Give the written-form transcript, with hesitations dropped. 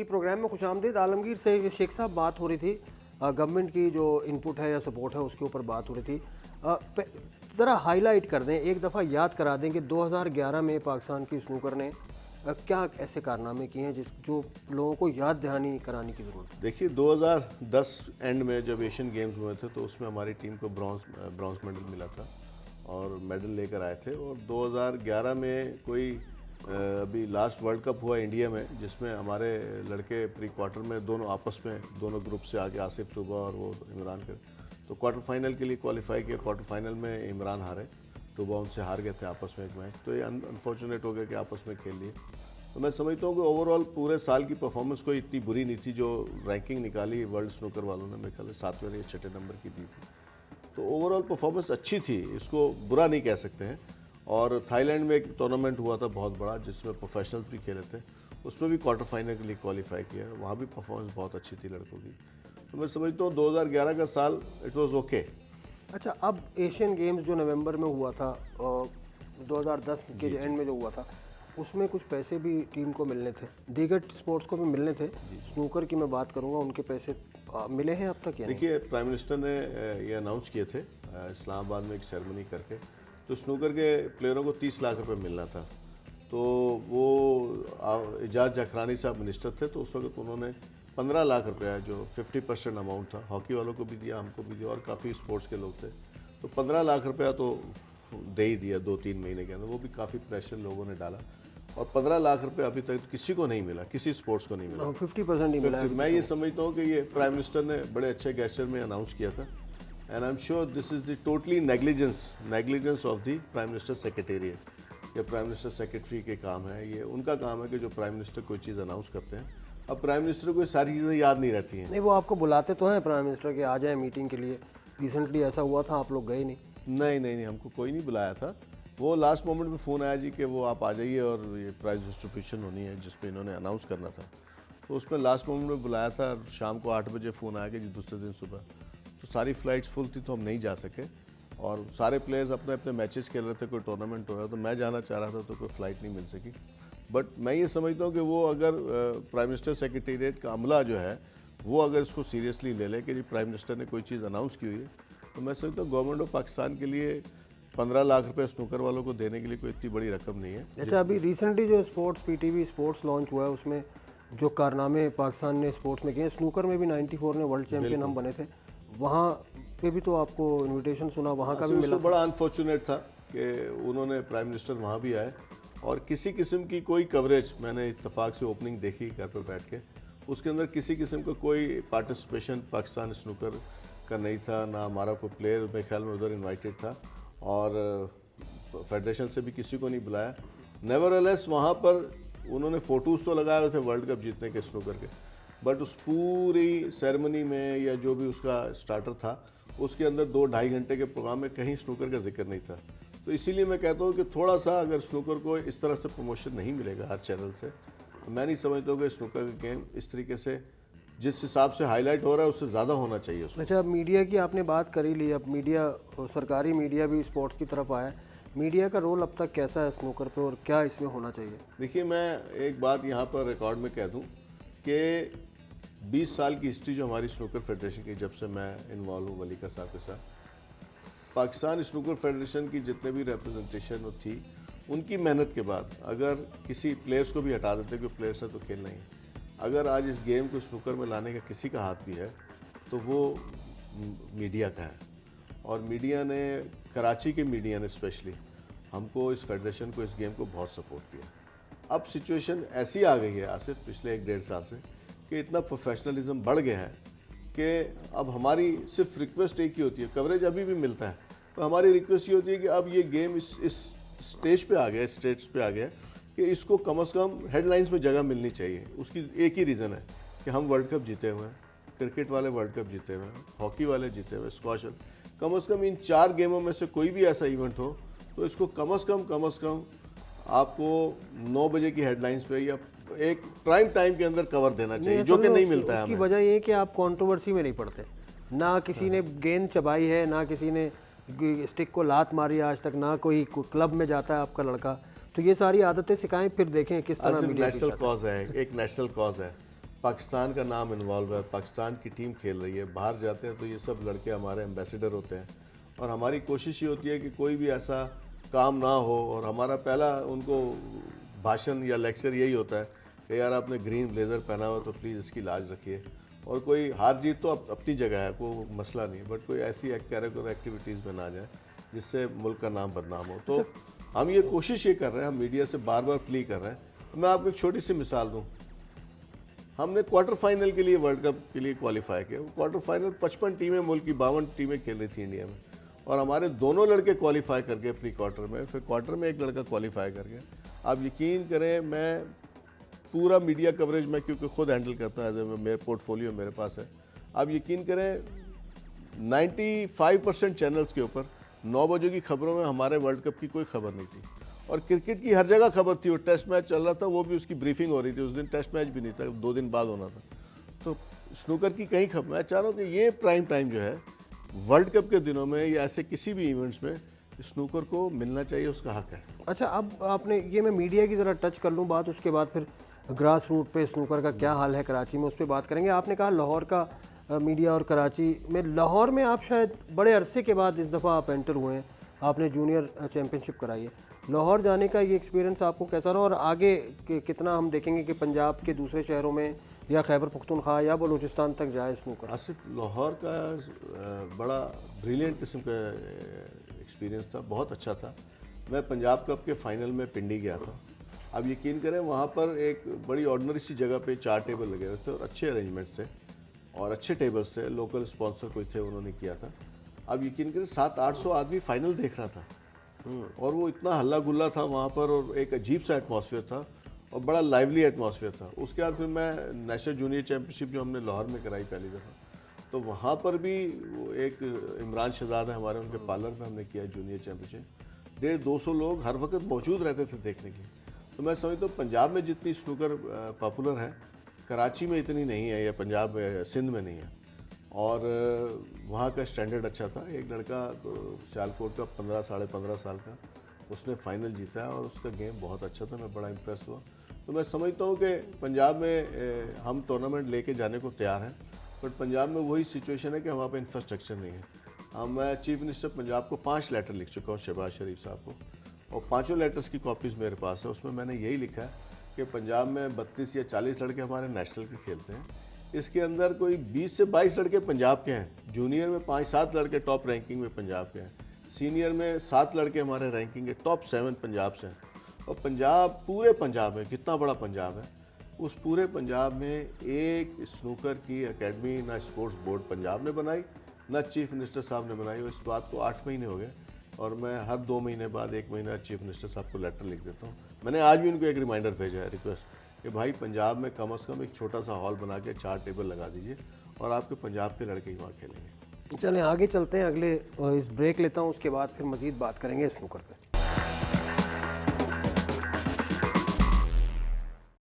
जी, programme में खुशामदीद। आलमगीर से शेख साहब बात हो रही थी, गवर्नमेंट की जो इनपुट है या सपोर्ट है उसके ऊपर बात हो रही थी। ज़रा हाईलाइट कर दें, एक दफ़ा याद करा दें कि 2011 में पाकिस्तान की स्नूकर ने क्या ऐसे कारनामे किए हैं जो लोगों को याद दहानी कराने की ज़रूरत है। देखिए 2010 एंड में जब एशियन गेम्स हुए थे तो उसमें हमारी टीम को ब्रॉन्ज मेडल मिला था और मेडल लेकर आए थे। और 2011 में कोई अभी लास्ट वर्ल्ड कप हुआ इंडिया में, जिसमें हमारे लड़के प्री क्वार्टर में दोनों आपस में दोनों ग्रुप से आगे, आसिफ टूबा और वो इमरान के, तो क्वार्टर फाइनल के लिए क्वालिफाई किया। क्वार्टर फाइनल में इमरान हारे, टूबा उनसे हार गए थे आपस में एक मैच। तो ये अनफॉर्चुनेट हो गया कि आपस में खेल लिए। तो मैं समझता हूँ कि ओवरऑल पूरे साल की परफॉर्मेंस कोई इतनी बुरी नहीं थी। जो रैंकिंग निकाली वर्ल्ड स्नूकर वालों ने, मेरे ख्याल 7वें या 6ठे नंबर की दी थी। तो ओवरऑल परफॉर्मेंस अच्छी थी, इसको बुरा नहीं कह सकते हैं। और थाईलैंड में एक टूर्नामेंट हुआ था बहुत बड़ा, जिसमें प्रोफेशनल्स भी खेले थे, उसमें भी क्वार्टर फाइनल के लिए क्वालिफाई किया। वहाँ भी परफॉर्मेंस बहुत अच्छी थी लड़कों की। तो मैं समझता हूँ 2011 का साल इट वाज ओके। अच्छा, अब एशियन गेम्स जो नवंबर में हुआ था, 2010 के एंड में जो हुआ था, उसमें कुछ पैसे भी टीम को मिलने थे, दीगर स्पोर्ट्स को भी मिलने थे। स्नूकर की मैं बात करूंगा, उनके पैसे मिले हैं अब तक या नहीं? देखिए, प्राइम मिनिस्टर ने ये अनाउंस किए थे इस्लामाबाद में एक सेरेमनी करके, तो स्नूकर के प्लेयरों को 30 लाख रुपए मिलना था। तो वो एजाज जखरानी साहब मिनिस्टर थे, तो उस वक्त उन्होंने 15 लाख रुपया, जो 50% अमाउंट था, हॉकी वालों को भी दिया, हमको भी दिया, और काफ़ी स्पोर्ट्स के लोग थे, तो 15 लाख रुपया तो दे ही दिया 2-3 महीने के अंदर। वो भी काफ़ी प्रेशर लोगों ने डाला, और 15 लाख रुपए अभी तक किसी को नहीं मिला, किसी स्पोर्ट्स को नहीं मिला। 50% ही मिला है। मैं ये समझता हूँ कि ये प्राइम मिनिस्टर ने बड़े अच्छे गेस्चर में अनाउंस किया था। And I am sure this is the totally negligence of the prime minister secretariat. या प्राइम मिनिस्टर सेक्रेटरी के काम है, ये उनका काम है कि जो प्राइम मिनिस्टर कोई चीज़ अनाउंस करते हैं। अब प्राइम मिनिस्टर को ये सारी चीज़ें याद नहीं रहती हैं। नहीं, वो आपको बुलाते तो हैं प्राइम मिनिस्टर के, आ जाए मीटिंग के लिए। रिसेंटली ऐसा हुआ था, आप लोग गए नहीं? नहीं, हमको कोई नहीं बुलाया था। वो लास्ट मोमेंट में फ़ोन आया जी कि वो आप आ जाइए और ये प्राइज़ डिस्ट्रीब्यूशन होनी है, जिस पे इन्होंने अनाउंस करना था। तो उसमें लास्ट मोमेंट में बुलाया था। शाम को 8 बजे फ़ोन आया कि जी दूसरे दिन सुबह, तो सारी फ़्लाइट्स फुल थी, तो हम नहीं जा सके। और सारे प्लेयर्स अपने अपने मैचेस खेल रहे थे, कोई टूर्नामेंट हो रहा था, तो मैं जाना चाह रहा था, तो कोई फ़्लाइट नहीं मिल सकी। बट मैं ये समझता हूँ कि वो अगर प्राइम मिनिस्टर सेक्रेटेरिएट का अमला जो है, वो अगर इसको सीरियसली ले ले कि जी प्राइम मिनिस्टर ने कोई चीज़ अनाउंस की हुई है, तो मैं समझता हूँ गवर्नमेंट ऑफ पाकिस्तान के लिए 15 लाख रुपए स्नूकर वालों को देने के लिए कोई इतनी बड़ी रकम नहीं है। अच्छा, अभी रिसेंटली जो स्पोर्ट्स पीटीवी स्पोर्ट्स लॉन्च हुआ है, उसमें जो कारनामे पाकिस्तान ने स्पोर्ट्स में किए, स्नूकर में भी 94 में वर्ल्ड चैंपियन हम बने थे, वहाँ पे भी तो आपको इनविटेशन सुना, वहाँ का भी मिला? बड़ा अनफॉर्चुनेट था कि उन्होंने प्राइम मिनिस्टर वहाँ भी आए, और किसी किस्म की कोई कवरेज, मैंने इत्तेफाक से ओपनिंग देखी घर पर बैठ के, उसके अंदर किसी किस्म का कोई पार्टिसिपेशन पाकिस्तान स्नूकर का नहीं था। ना हमारा कोई प्लेयर मेरे ख्याल में उधर इन्वाइटेड था, और फेडरेशन से भी किसी को नहीं बुलाया। नेवरलेस वहाँ पर उन्होंने फ़ोटोज़ तो लगाए हुए थे वर्ल्ड कप जीतने के स्नूकर के, बट उस पूरी सेरेमनी में या जो भी उसका स्टार्टर था, उसके अंदर 2-2.5 घंटे के प्रोग्राम में कहीं स्नूकर का जिक्र नहीं था। तो इसीलिए मैं कहता हूँ कि थोड़ा सा अगर स्नूकर को इस तरह से प्रमोशन नहीं मिलेगा हर चैनल से, तो मैं नहीं समझता हूँ कि स्नूकर का गेम इस तरीके से जिस हिसाब से हाईलाइट हो रहा है उससे ज़्यादा होना चाहिए उसमें। अच्छा, अब मीडिया की आपने बात कर ही ली, अब मीडिया, सरकारी मीडिया भी स्पोर्ट्स की तरफ आया है। मीडिया का रोल अब तक कैसा है स्नूकर पे, और क्या इसमें होना चाहिए? देखिए, मैं एक बात यहाँ पर रिकॉर्ड में कह दूँ कि 20 साल की हिस्ट्री जो हमारी स्नूकर फेडरेशन की, जब से मैं इन्वॉल्व हूँ मलिका साहब के साथ, पाकिस्तान स्नूकर फेडरेशन की जितने भी रिप्रेजेंटेशन थी, उनकी मेहनत के बाद अगर किसी प्लेयर्स को भी हटा देते, क्योंकि प्लेयर्स ने तो खेलना ही है, अगर आज इस गेम को स्नूकर में लाने का किसी का हाथ भी है, तो वो मीडिया का है। और मीडिया ने, कराची के मीडिया ने स्पेशली, हमको इस फेडरेशन को, इस गेम को बहुत सपोर्ट किया। अब सिचुएशन ऐसी आ गई है आसिफ, पिछले 1-1.5 साल से, कि इतना प्रोफेशनलिज्म बढ़ गया है कि अब हमारी सिर्फ रिक्वेस्ट एक ही होती है, कवरेज अभी भी मिलता है, तो हमारी रिक्वेस्ट ये होती है कि अब ये गेम इस स्टेज पे आ गया, स्टेज पे आ गया कि इसको कम से कम हेडलाइंस में जगह मिलनी चाहिए। उसकी एक ही रीज़न है कि हम वर्ल्ड कप जीते हुए हैं, क्रिकेट वाले वर्ल्ड कप जीते हुए हैं, हॉकी वाले जीते हुए, स्क्वाश, कम से कम इन 4 गेमों में से कोई भी ऐसा इवेंट हो, तो इसको कम से कम आपको 9 बजे की हेडलाइंस पे या एक प्राइम टाइम के अंदर कवर देना चाहिए, जो कि नहीं मिलता है। उसकी वजह ये है कि आप कंट्रोवर्सी में नहीं पड़ते, ना किसी ने गेंद चबाई है, ना किसी ने स्टिक को लात मारी आज तक, ना कोई क्लब में जाता है आपका लड़का, तो ये सारी आदतें सिखाएं, फिर देखें किस तरह मीडिया नेशनल कॉज है, एक नेशनल कॉज है। पाकिस्तान का नाम इन्वॉल्व है, पाकिस्तान की टीम खेल रही है, बाहर जाते हैं तो ये सब लड़के हमारे एम्बेसडर होते हैं और हमारी कोशिश ये होती है कि कोई भी ऐसा काम ना हो। और हमारा पहला उनको भाषण या लेक्चर यही होता है कि यार आपने ग्रीन ब्लेज़र पहना हुआ तो प्लीज़ इसकी लाज रखिए। और कोई हार जीत तो अपनी जगह है, वो मसला नहीं, बट कोई ऐसी करिकुलर एक्टिविटीज़ में ना जाए जिससे मुल्क का नाम बदनाम हो। तो हम ये कोशिश ये कर रहे हैं, हम मीडिया से बार बार प्ली कर रहे हैं। मैं आपको एक छोटी सी मिसाल दूँ, हमने क्वार्टर फाइनल के लिए वर्ल्ड कप के लिए क्वालिफाई किया। क्वार्टर फाइनल 55 टीमें, मुल्क की 52 टीमें खेल रही थी इंडिया में, और हमारे दोनों लड़के क्वालिफाई कर गए प्री क्वार्टर में, फिर क्वार्टर में एक लड़का क्वालिफाई कर गया। आप यकीन करें, मैं पूरा मीडिया कवरेज मैं क्योंकि खुद हैंडल करता हूँ, मेरे पोर्टफोलियो मेरे पास है, आप यकीन करें 95% चैनल्स के ऊपर 9 बजे की खबरों में हमारे वर्ल्ड कप की कोई खबर नहीं थी। और क्रिकेट की हर जगह खबर थी, और टेस्ट मैच चल रहा था, वो भी उसकी ब्रीफिंग हो रही थी। उस दिन टेस्ट मैच भी नहीं था, 2 दिन बाद होना था। तो स्नूकर की कहीं खबर, मैं चाह रहा हूँ कि ये प्राइम टाइम जो है वर्ल्ड कप के दिनों में या ऐसे किसी भी इवेंट्स में स्नूकर को मिलना चाहिए, उसका हक है। अच्छा, अब आपने ये, मैं मीडिया की ज़रा टच कर लूँ बात, उसके बाद फिर ग्रास रूट पे स्नूकर का क्या हाल है कराची में, उस पर बात करेंगे। आपने कहा लाहौर का मीडिया और कराची में, लाहौर में आप शायद बड़े अरसे के बाद इस दफ़ा आप एंटर हुए हैं, आपने जूनियर चैम्पियनशिप कराई है। लाहौर जाने का ये एक्सपीरियंस आपको कैसा रहा, और आगे कितना हम देखेंगे कि पंजाब के दूसरे शहरों में या खैबर पख्तूनख्वा या बलूचिस्तान तक जाए स्नूकर? आसिफ, लाहौर का बड़ा ब्रिलियंट किस्म का एक्सपीरियंस था, बहुत अच्छा था। मैं पंजाब कप के फाइनल में पिंडी गया था। अब यकीन करें, वहाँ पर एक बड़ी ऑर्डिनरी सी जगह पे 4 टेबल लगे हुए थे और अच्छे अरेंजमेंट्स थे और अच्छे टेबल्स थे, लोकल स्पॉन्सर कोई थे, उन्होंने किया था। अब यकीन करें 700-800 आदमी फाइनल देख रहा था, और वो इतना हल्ला गुल्ला था वहाँ पर, और एक अजीब सा एटमॉस्फेयर था और बड़ा लाइवली एटमॉस्फेयर था। उसके बाद फिर मैं नेशनल जूनियर चैम्पियनशिप जो हमने लाहौर में कराई पहली दफ़ा, तो वहाँ पर भी वो एक इमरान शहजाद है हमारे, उनके पार्लर में हमने किया जूनियर चैम्पियनशिप। 150-200 लोग हर वक्त मौजूद रहते थे देखने के लिए। तो मैं समझता हूँ पंजाब में जितनी स्नूकर पॉपुलर है, कराची में इतनी नहीं है, या पंजाब में, सिंध में नहीं है। और वहाँ का स्टैंडर्ड अच्छा था। एक लड़का सियालकोट का 15 15.5 साल का, उसने फाइनल जीता है और उसका गेम बहुत अच्छा था, मैं बड़ा इम्प्रेस हुआ। तो मैं समझता हूँ कि पंजाब में हम टूर्नामेंट लेके जाने को तैयार हैं, बट पंजाब में वही सिचुएशन है कि वहाँ पे इंफ्रास्ट्रक्चर नहीं है। मैं चीफ मिनिस्टर पंजाब को 5 लेटर लिख चुका हूँ, शहबाज शरीफ साहब को, और 5 लेटर्स की कॉपीज़ मेरे पास है। उसमें मैंने यही लिखा है कि पंजाब में 32 या 40 लड़के हमारे नेशनल के खेलते हैं, इसके अंदर कोई 20 से 22 लड़के पंजाब के हैं, जूनियर में 5-7 लड़के टॉप रैंकिंग में पंजाब के हैं, सीनियर में 7 लड़के हमारे रैंकिंग के टॉप 7 पंजाब से हैं। और पंजाब, पूरे पंजाब में, कितना बड़ा पंजाब है, उस पूरे पंजाब में एक स्नूकर की एकेडमी ना स्पोर्ट्स बोर्ड पंजाब ने बनाई, ना चीफ मिनिस्टर साहब ने बनाई। और इस बात को 8 महीने हो गए, और मैं हर 2 महीने बाद 1 महीना चीफ मिनिस्टर साहब को लेटर लिख देता हूँ। मैंने आज भी उनको एक रिमाइंडर भेजा है, रिक्वेस्ट, कि भाई पंजाब में कम से कम एक छोटा सा हॉल बना के 4 टेबल लगा दीजिए, और आपके पंजाब के लड़के ही वहाँ खेलेंगे। चलें आगे चलते हैं, अगले इस ब्रेक लेता हूँ, उसके बाद फिर मज़ीद बात करेंगे स्नूकर पे।